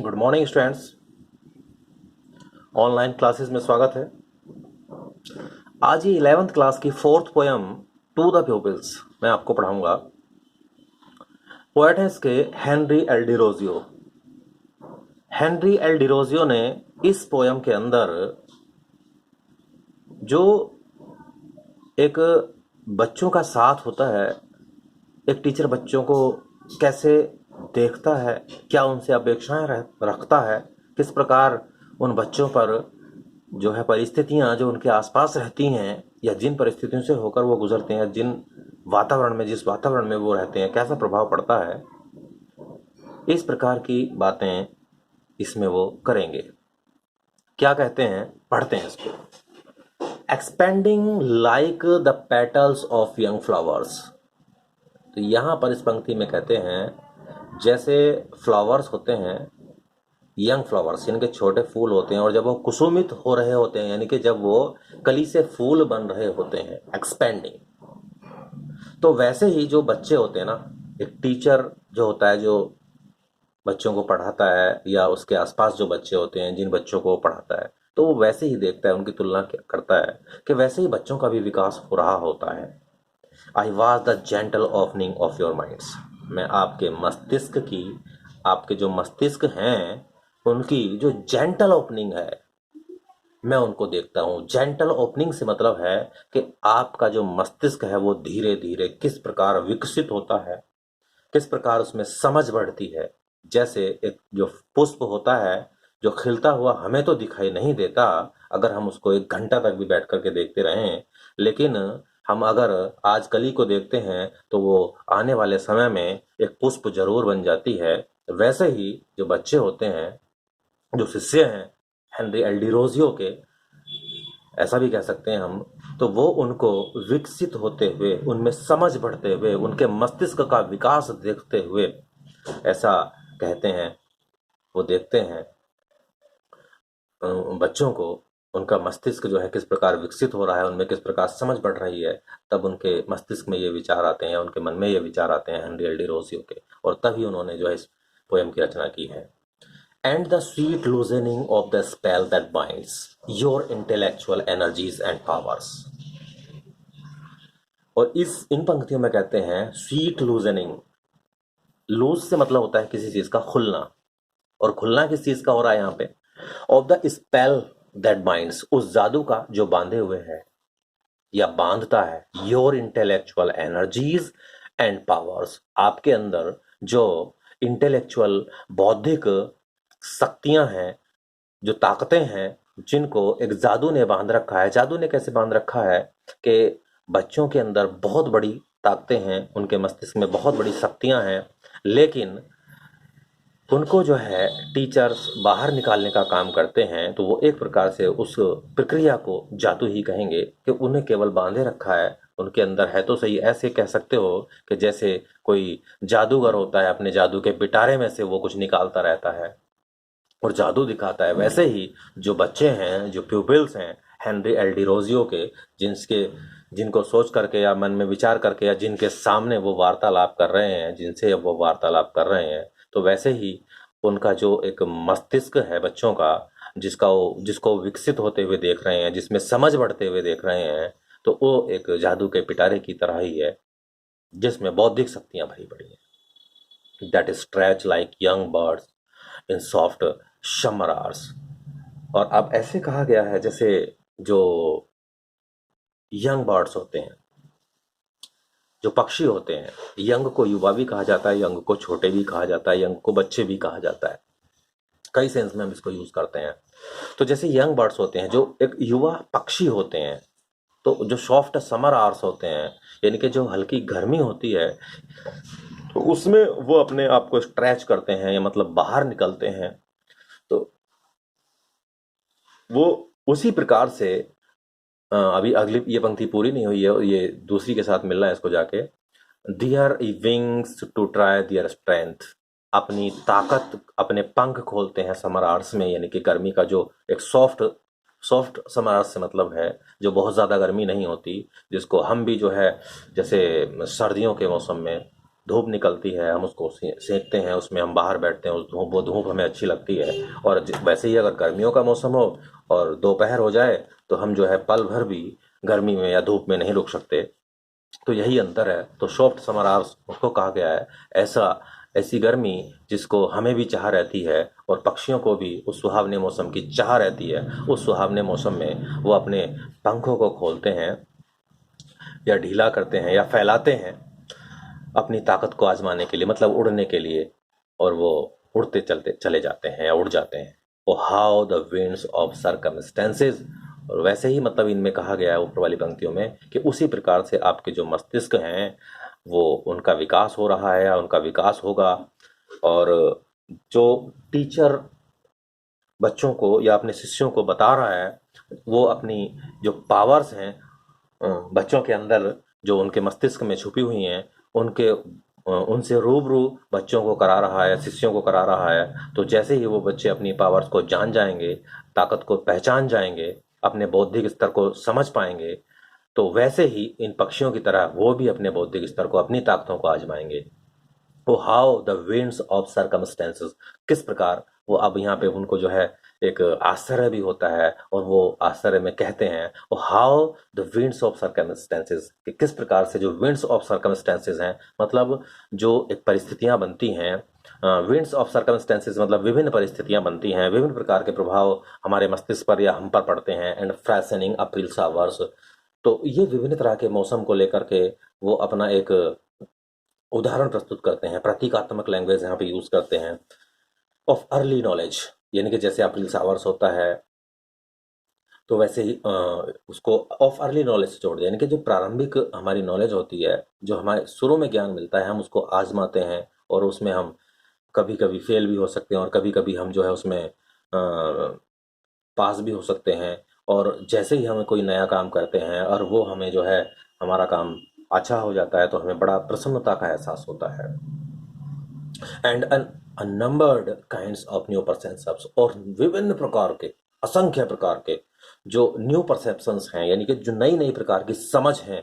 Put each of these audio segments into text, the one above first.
Good morning students. Online classes में स्वागत है। आज ये 11th क्लास की fourth poem to the pupils मैं आपको पढ़ाऊंगा। पोएट है इसके हेनरी एल डिरोजियो। हेनरी एल डिरोजियो ने इस पोयम के अंदर जो एक बच्चों का साथ होता है, एक टीचर बच्चों को कैसे देखता है, क्या उनसे अपेक्षाएं रखता है, किस प्रकार उन बच्चों पर जो है परिस्थितियां जो उनके आसपास रहती हैं या जिन परिस्थितियों से होकर वो गुजरते हैं, जिस वातावरण में वो रहते हैं, कैसा प्रभाव पड़ता है, इस प्रकार की बातें इसमें वो करेंगे। क्या कहते हैं, पढ़ते हैं इसको। Expanding like the petals of young flowers. तो यहां पर इस पंक्ति में कहते हैं जैसे फ्लावर्स होते हैं, यंग फ्लावर्स यानी कि छोटे फूल होते हैं, और जब वो कुसुमित हो रहे होते हैं यानी कि जब वो कली से फूल बन रहे होते हैं, एक्सपेंडिंग, तो वैसे ही जो बच्चे होते हैं ना, एक टीचर जो होता है जो बच्चों को पढ़ाता है या उसके आसपास जो बच्चे होते हैं जिन बच्चों को वो पढ़ाता है, तो वो वैसे ही देखता है, उनकी तुलना करता है कि वैसे ही बच्चों का भी विकास हो रहा होता है। I was the gentle opening of your minds. मैं आपके जो मस्तिष्क हैं उनकी जो जेंटल ओपनिंग है, मैं उनको देखता हूँ। जेंटल ओपनिंग से मतलब है कि आपका जो मस्तिष्क है वो धीरे धीरे किस प्रकार विकसित होता है, किस प्रकार उसमें समझ बढ़ती है। जैसे एक जो पुष्प होता है जो खिलता हुआ हमें तो दिखाई नहीं देता अगर हम उसको 1 घंटा तक भी बैठ करके देखते रहें, लेकिन हम अगर आज कली को देखते हैं तो वो आने वाले समय में एक पुष्प जरूर बन जाती है। वैसे ही जो बच्चे होते हैं, जो शिष्य हैं हेनरी एल डिरोजियो के, ऐसा भी कह सकते हैं हम, तो वो उनको विकसित होते हुए, उनमें समझ बढ़ते हुए, उनके मस्तिष्क का विकास देखते हुए, ऐसा कहते हैं, वो देखते हैं बच्चों को, उनका मस्तिष्क जो है किस प्रकार विकसित हो रहा है, उनमें किस प्रकार समझ बढ़ रही है, तब उनके मस्तिष्क में ये विचार आते हैं, उनके मन में ये विचार आते हैं हेनरी एल डिरोजियो के, और तभी उन्होंने जो है इस पोएम की रचना की है। And the sweet loosening of the spell that binds your intellectual energies and powers। और इन पंक्तियों में कहते हैं स्वीट लूजनिंग। लूज से मतलब होता है किसी चीज का खुलना, और खुलना किस चीज का हो रहा है यहाँ पे, of the spell that binds, उस जादू का जो बांधे हुए है या बांधता है, your intellectual energies and powers, आपके अंदर जो इंटेलेक्चुअल बौद्धिक शक्तियां हैं, जो ताकतें हैं, जिनको एक जादू ने बांध रखा है। जादू ने कैसे बांध रखा है कि बच्चों के अंदर बहुत बड़ी ताकतें हैं, उनके मस्तिष्क में बहुत बड़ी शक्तियां हैं, लेकिन उनको जो है टीचर्स बाहर निकालने का काम करते हैं, तो वो एक प्रकार से उस प्रक्रिया को जादू ही कहेंगे कि उन्हें केवल बांधे रखा है। उनके अंदर है तो सही, ऐसे कह सकते हो कि जैसे कोई जादूगर होता है, अपने जादू के पिटारे में से वो कुछ निकालता रहता है और जादू दिखाता है। वैसे ही जो बच्चे हैं, जो प्यूपिल्स हैं हेनरी एल डिरोजियो के, जिनको सोच करके या मन में विचार करके या जिनके सामने वो वार्तालाप कर रहे हैं, जिनसे वो वार्तालाप कर रहे हैं, तो वैसे ही उनका जो एक मस्तिष्क है बच्चों का, जिसको विकसित होते हुए देख रहे हैं, जिसमें समझ बढ़ते हुए देख रहे हैं, तो वो एक जादू के पिटारे की तरह ही है जिसमें बौद्धिक शक्तियां भरी पड़ी हैं। That stretch like young birds in soft summer hours. और अब ऐसे कहा गया है जैसे जो यंग बर्ड्स होते हैं, जो पक्षी होते हैं, यंग को युवा भी कहा जाता है, यंग को छोटे भी कहा जाता है, यंग को बच्चे भी कहा जाता है, कई सेंस में हम इसको यूज करते हैं। तो जैसे यंग बर्ड्स होते हैं जो एक युवा पक्षी होते हैं, तो जो सॉफ्ट समर आवर्स होते हैं यानी कि जो हल्की गर्मी होती है, तो उसमें वो अपने आप को स्ट्रेच करते हैं, या मतलब बाहर निकलते हैं। तो वो उसी प्रकार से अभी अगली ये पंक्ति पूरी नहीं हुई है, ये दूसरी के साथ मिलना है इसको जाके। Their wings to try their strength, अपनी ताकत, अपने पंख खोलते हैं समर आवर्स में, यानी कि गर्मी का जो एक सॉफ्ट सॉफ्ट समर आवर्स से मतलब है जो बहुत ज़्यादा गर्मी नहीं होती, जिसको हम भी जो है जैसे सर्दियों के मौसम में धूप निकलती है, हम उसको सेकते हैं, उसमें हम बाहर बैठते हैं, वो धूप हमें अच्छी लगती है। और वैसे ही अगर गर्मियों का मौसम हो और दोपहर हो जाए तो हम जो है पल भर भी गर्मी में या धूप में नहीं रुक सकते। तो यही अंतर है। तो सॉफ्ट समर आवर्स उसको कहा गया है, ऐसा ऐसी गर्मी जिसको हमें भी चाह रहती है और पक्षियों को भी उस सुहावने मौसम की चाह रहती है। उस सुहावने मौसम में वो अपने पंखों को खोलते हैं या ढीला करते हैं या फैलाते हैं अपनी ताकत को आजमाने के लिए, मतलब उड़ने के लिए, और वो उड़ते चलते चले जाते हैं या उड़ जाते हैं। Oh how the winds of circumstances. और वैसे ही मतलब इनमें कहा गया है ऊपर वाली पंक्तियों में कि उसी प्रकार से आपके जो मस्तिष्क हैं वो उनका विकास हो रहा है या उनका विकास होगा। और जो टीचर बच्चों को या अपने शिष्यों को बता रहा है वो अपनी जो पावर्स हैं बच्चों के अंदर जो उनके मस्तिष्क में छुपी हुई हैं उनके उनसे रूबरू बच्चों को करा रहा है, शिष्यों को करा रहा है। तो जैसे ही वो बच्चे अपनी पावर्स को जान जाएंगे, ताकत को पहचान जाएंगे, अपने बौद्धिक स्तर को समझ पाएंगे, तो वैसे ही इन पक्षियों की तरह वो भी अपने बौद्धिक स्तर को, अपनी ताकतों को आजमाएंगे। तो how the winds of circumstances, किस प्रकार वो, अब यहाँ पे उनको जो है एक आश्चर्य भी होता है और वो आश्चर्य में कहते हैं how the winds of circumstances, कि किस प्रकार से जो विंड्स ऑफ सर्कमस्टेंसेस हैं, मतलब जो एक परिस्थितियां बनती हैं। विंड्स ऑफ सर्कमस्टेंसेस मतलब विभिन्न परिस्थितियां बनती हैं, विभिन्न प्रकार के प्रभाव हमारे मस्तिष्क पर या हम पर पड़ते हैं। एंड फ्रैशनिंग अप्रैल सावर्स, तो ये विभिन्न तरह के मौसम को लेकर के वो अपना एक उदाहरण प्रस्तुत करते हैं, प्रतीकात्मक लैंग्वेज यहाँ पे यूज करते हैं। ऑफ अर्ली नॉलेज, यानी कि जैसे अप्रैल सावर्स होता है तो वैसे ही उसको ऑफ अर्ली नॉलेज से जोड़ दिया, यानी कि जो प्रारंभिक हमारी नॉलेज होती है, जो हमारे शुरू में ज्ञान मिलता है, हम उसको आजमाते हैं और उसमें हम कभी कभी फेल भी हो सकते हैं और कभी कभी हम जो है उसमें पास भी हो सकते हैं। और जैसे ही हम कोई नया काम करते हैं और वो हमें जो है हमारा काम अच्छा हो जाता है तो हमें बड़ा प्रसन्नता का एहसास होता है। And unnumbered kinds of new perceptions, और विभिन्न प्रकार के, असंख्य प्रकार के जो न्यू परसेप्शंस हैं, यानी कि जो नई नई प्रकार की समझ हैं,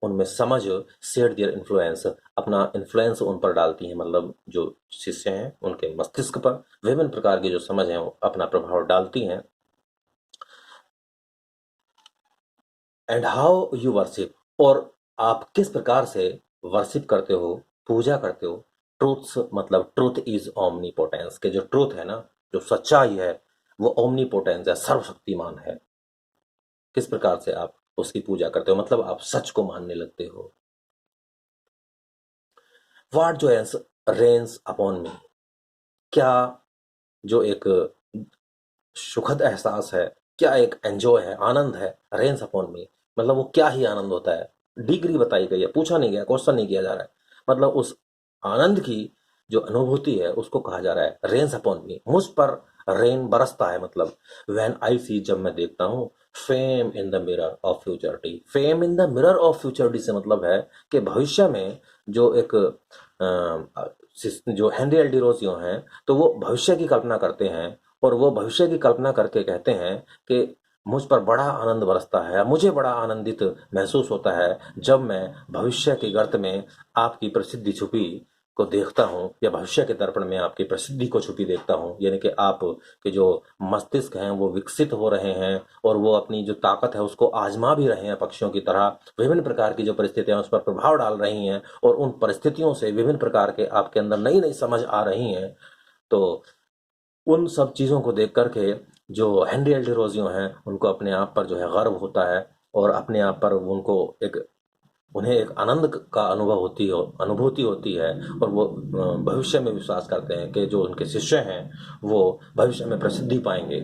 उनमें समझ शेयर दियर इन्फ्लुएंस, अपना इन्फ्लुएंस उन पर डालती है, मतलब जो शिष्य हैं उनके मस्तिष्क पर विभिन्न प्रकार की जो समझ है वो अपना प्रभाव डालती हैं। एंड हाउ यू वर्शिप, और आप किस प्रकार से वर्शिप करते हो, पूजा करते हो। ट्रूथ्स मतलब ट्रूथ इज ओमनीपोटेंस, के जो ट्रूथ है ना, जो सच्चाई है वो ओमनीपोटेंस है, सर्वशक्तिमान है। किस प्रकार से आप उसकी पूजा करते हो, मतलब आप सच को मानने लगते हो। व्हाट जो रेन्स अपॉन मी, क्या जो एक सुखद एहसास है, क्या एक एंजॉय है, आनंद है, रेन्स अपॉन मी, मतलब वो क्या ही आनंद होता है। डिग्री बताई गई है, पूछा नहीं गया, क्वेश्चन नहीं किया जा रहा है, मतलब उस आनंद की जो अनुभूति है उसको कहा जा रहा है रेन्स अपॉन मी, मुझ पर रेन बरसता है। मतलब व्हेन आई सी, जब मैं देखता हूँ, fame in the mirror of futurity, fame in the mirror of futurity से मतलब है कि भविष्य में जो एक जो हेनरी एल डी रोजियो हैं तो वो भविष्य की कल्पना करते हैं और वो भविष्य की कल्पना करके कहते हैं कि मुझ पर बड़ा आनंद बरसता है, मुझे बड़ा आनंदित महसूस होता है जब मैं भविष्य के गर्त में आपकी प्रसिद्धि छुपी को देखता हूँ, या भविष्य के दर्पण में आपकी प्रसिद्धि को छुपी देखता हूँ, यानी कि आप के जो मस्तिष्क हैं वो विकसित हो रहे हैं और वो अपनी जो ताकत है उसको आजमा भी रहे हैं पक्षियों की तरह। विभिन्न प्रकार की जो परिस्थितियां उस पर प्रभाव डाल रही हैं और उन परिस्थितियों से विभिन्न प्रकार के आपके अंदर नई नई समझ आ रही हैं। तो उन सब चीज़ों को देख करके जो हेनरी एल डी रोजियो हैं उनको अपने आप पर जो है गर्व होता है और अपने आप पर उनको एक, उन्हें एक आनंद का अनुभूति होती है और वो भविष्य में विश्वास करते हैं कि जो उनके शिष्य हैं वो भविष्य में प्रसिद्धि पाएंगे,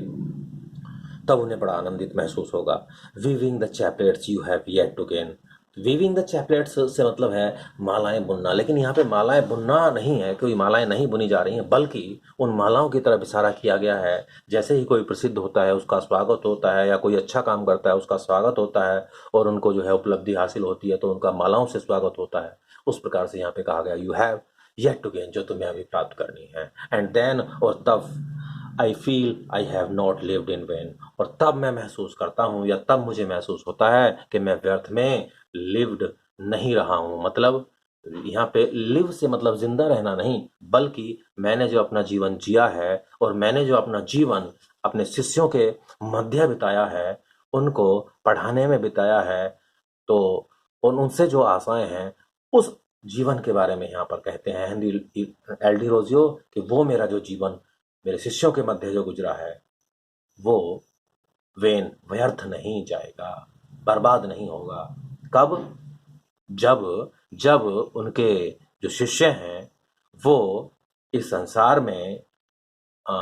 तब उन्हें बड़ा आनंदित महसूस होगा। Weaving the chaplets you have yet to gain, weaving the chaplets से मतलब है मालाएं बुनना, लेकिन यहाँ पे मालाएं बुनना नहीं है, कोई मालाएं नहीं बुनी जा रही हैं, बल्कि उन मालाओं की तरफ इशारा किया गया है। जैसे ही कोई प्रसिद्ध होता है उसका स्वागत होता है, या कोई अच्छा काम करता है उसका स्वागत होता है और उनको जो है उपलब्धि हासिल होती है तो उनका मालाओं से स्वागत होता है। उस प्रकार से यहाँ पे कहा गया you have yet to gain, जो तुम्हें अभी प्राप्त करनी है। एंड देन, और तब, I feel I have not lived in when, और तब मैं महसूस करता हूँ या तब मुझे महसूस होता है कि मैं व्यर्थ में लिव्ड नहीं रहा हूँ, मतलब यहाँ पे लिव से मतलब जिंदा रहना नहीं, बल्कि मैंने जो अपना जीवन जिया है और मैंने जो अपना जीवन अपने शिष्यों के मध्य बिताया है, उनको पढ़ाने में बिताया है, तो उनसे जो आशाएं हैं, उस जीवन के बारे में यहाँ पर कहते हैं हेनरी एल डी रोजियो कि वो मेरा जो जीवन मेरे शिष्यों के मध्य जो गुजरा है, वो व्यर्थ नहीं जाएगा, बर्बाद नहीं होगा। कब? जब जब उनके जो शिष्य हैं वो इस संसार में अ,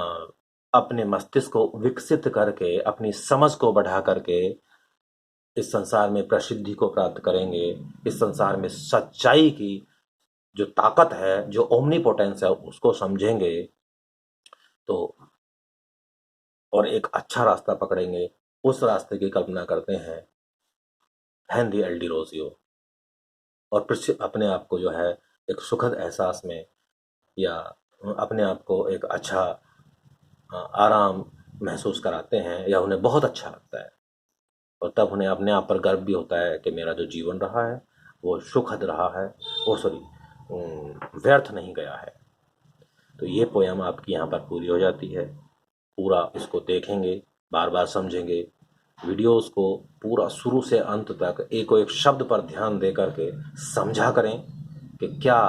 अपने मस्तिष्क को विकसित करके, अपनी समझ को बढ़ा करके इस संसार में प्रसिद्धि को प्राप्त करेंगे, इस संसार में सच्चाई की जो ताकत है, जो ओमनीपोटेंस है, उसको समझेंगे, तो और एक अच्छा रास्ता पकड़ेंगे। उस रास्ते की कल्पना करते हैं हेनरी एल डी रोजियो, और अपने आप को जो है एक सुखद एहसास में, या अपने आप को एक अच्छा आराम महसूस कराते हैं, या उन्हें बहुत अच्छा लगता है, और तब उन्हें अपने आप पर गर्व भी होता है कि मेरा जो जीवन रहा है वो सुखद रहा है, वो सॉरी व्यर्थ नहीं गया है। तो ये पोयम आपकी यहाँ पर पूरी हो जाती है। पूरा इसको देखेंगे, बार बार समझेंगे, वीडियोस को पूरा शुरू से अंत तक एक एक शब्द पर ध्यान दे करके समझा करें कि क्या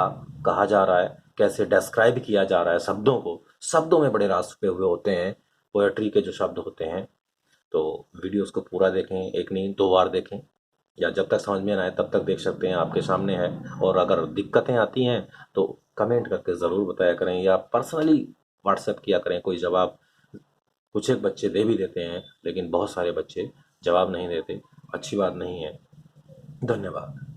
कहा जा रहा है, कैसे डिस्क्राइब किया जा रहा है शब्दों को। शब्दों में बड़े राज छुपे हुए होते हैं, पोएट्री के जो शब्द होते हैं। तो वीडियोस को पूरा देखें, एक नहीं दो बार देखें, या जब तक समझ में ना आए तब तक देख सकते हैं, आपके सामने है। और अगर दिक्कतें आती हैं तो कमेंट करके ज़रूर बताया करें, या पर्सनली व्हाट्सएप किया करें। कोई जवाब कुछ एक बच्चे दे भी देते हैं, लेकिन बहुत सारे बच्चे जवाब नहीं देते। अच्छी बात नहीं है। धन्यवाद।